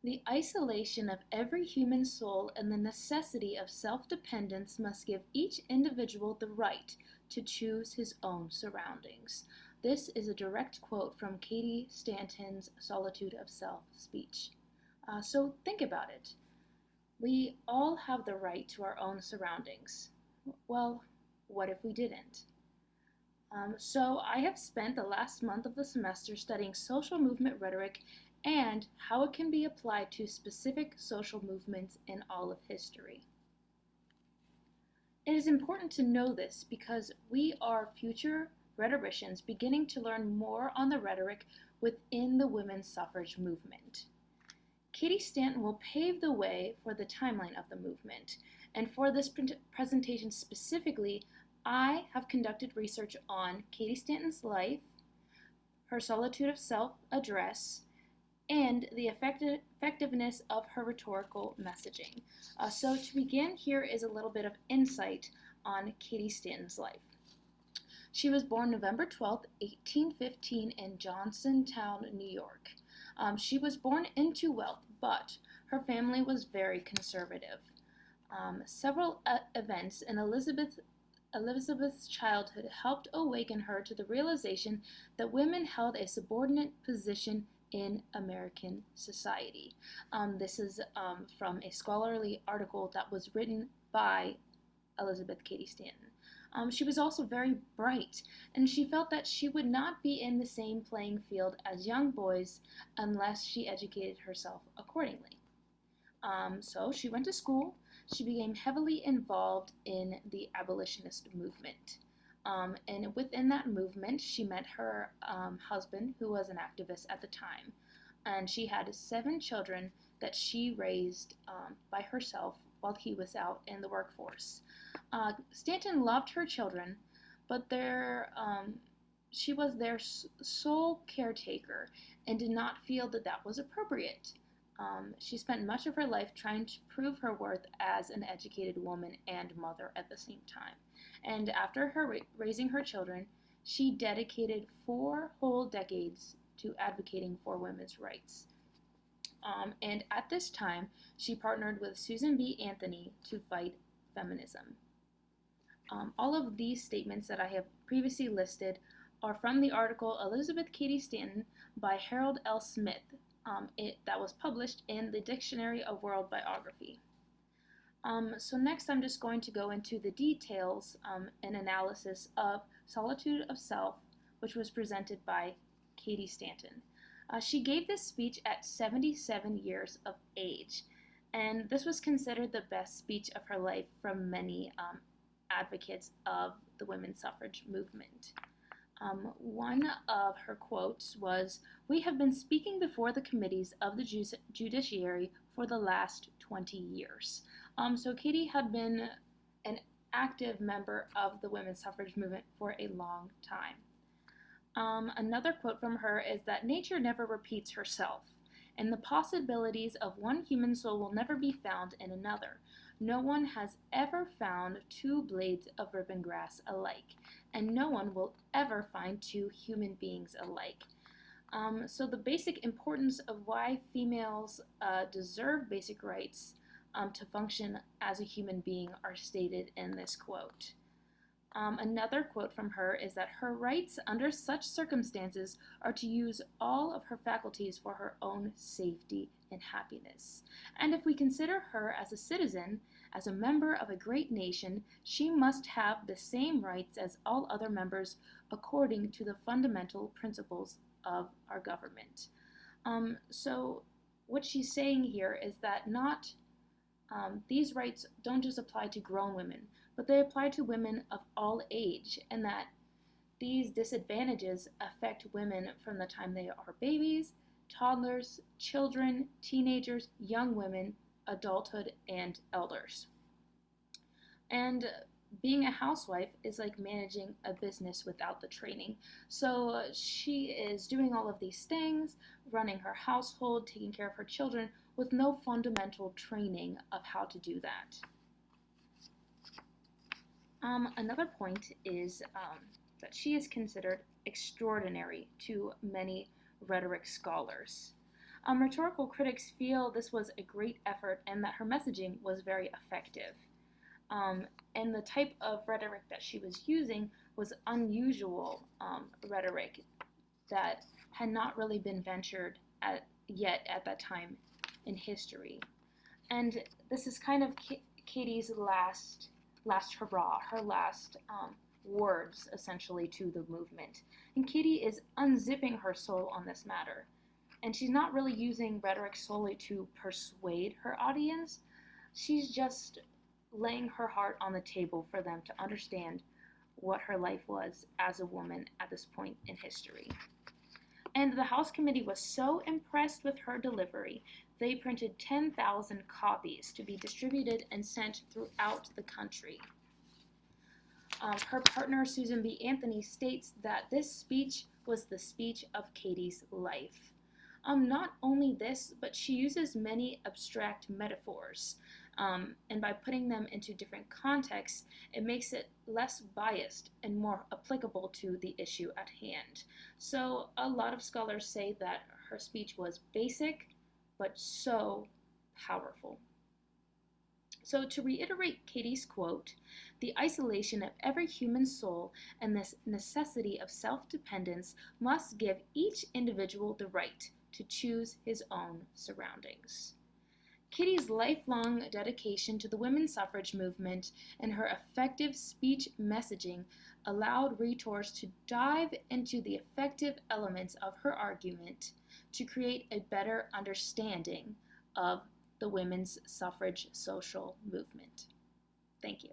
The isolation of every human soul and the necessity of self-dependence must give each individual the right to choose his own surroundings. This is a direct quote from Cady Stanton's Solitude of Self speech. So think about it. We all have the right to our own surroundings. Well, what if we didn't? So I have spent the last month of the semester studying social movement rhetoric and how it can be applied to specific social movements in all of history. It is important to know this because we are future rhetoricians beginning to learn more on the rhetoric within the women's suffrage movement. Cady Stanton will pave the way for the timeline of the movement, and for this presentation specifically, I have conducted research on Cady Stanton's life, her Solitude of Self address, and the effectiveness of her rhetorical messaging. So to begin, here is a little bit of insight on Cady Stanton's life. She was born November 12, 1815 in Johnsontown, New York. She was born into wealth, but her family was very conservative. Several events in Elizabeth's childhood helped awaken her to the realization that women held a subordinate position in American society. This is from a scholarly article that was written by Elizabeth Cady Stanton. She was also very bright, and she felt that she would not be in the same playing field as young boys unless she educated herself accordingly. So she went to school. She became heavily involved in the abolitionist movement. And within that movement, she met her husband, who was an activist at the time. And she had 7 children that she raised by herself while he was out in the workforce. Stanton loved her children, but she was their sole caretaker and did not feel that that was appropriate. She spent much of her life trying to prove her worth as an educated woman and mother at the same time. And after her raising her children, she dedicated 4 whole decades to advocating for women's rights. And at this time, she partnered with Susan B. Anthony to fight feminism. All of these statements that I have previously listed are from the article Elizabeth Cady Stanton by Harold L. Smith that was published in the Dictionary of World Biography. So next I'm just going to go into the details and analysis of Solitude of Self, which was presented by Cady Stanton. She gave this speech at 77 years of age, and this was considered the best speech of her life from many advocates of the women's suffrage movement. One of her quotes was, "We have been speaking before the committees of the judiciary for the last 20 years." So Cady had been an active member of the women's suffrage movement for a long time. Another quote from her is that nature never repeats herself, and the possibilities of one human soul will never be found in another. No one has ever found 2 blades of ribbon grass alike, and no one will ever find 2 human beings alike. So the basic importance of why females deserve basic rights to function as a human being are stated in this quote. Another quote from her is that her rights under such circumstances are to use all of her faculties for her own safety and happiness. And if we consider her as a citizen, as a member of a great nation, she must have the same rights as all other members according to the fundamental principles of our government. So what she's saying here is that these rights don't just apply to grown women, but they apply to women of all age, and that these disadvantages affect women from the time they are babies, toddlers, children, teenagers, young women, adulthood, and elders. And being a housewife is like managing a business without the training. So she is doing all of these things, running her household, taking care of her children, with no fundamental training of how to do that. Another point is that she is considered extraordinary to many rhetoric scholars. Rhetorical critics feel this was a great effort and that her messaging was very effective. Um, and the type of rhetoric that she was using was unusual rhetoric that had not really been ventured yet at that time in history. And this is kind of Cady's last hurrah, her last words essentially to the movement. And Cady is unzipping her soul on this matter. And she's not really using rhetoric solely to persuade her audience. She's just laying her heart on the table for them to understand what her life was as a woman at this point in history. And the House Committee was so impressed with her delivery, they printed 10,000 copies to be distributed and sent throughout the country. Her partner, Susan B. Anthony, states that this speech was the speech of Cady's life. Not only this, but she uses many abstract metaphors, and by putting them into different contexts, it makes it less biased and more applicable to the issue at hand. So a lot of scholars say that her speech was basic, but so powerful. So to reiterate Cady's quote, the isolation of every human soul and this necessity of self-dependence must give each individual the right to choose his own surroundings. Cady's lifelong dedication to the women's suffrage movement and her effective speech messaging allowed rhetors to dive into the effective elements of her argument to create a better understanding of the women's suffrage social movement. Thank you.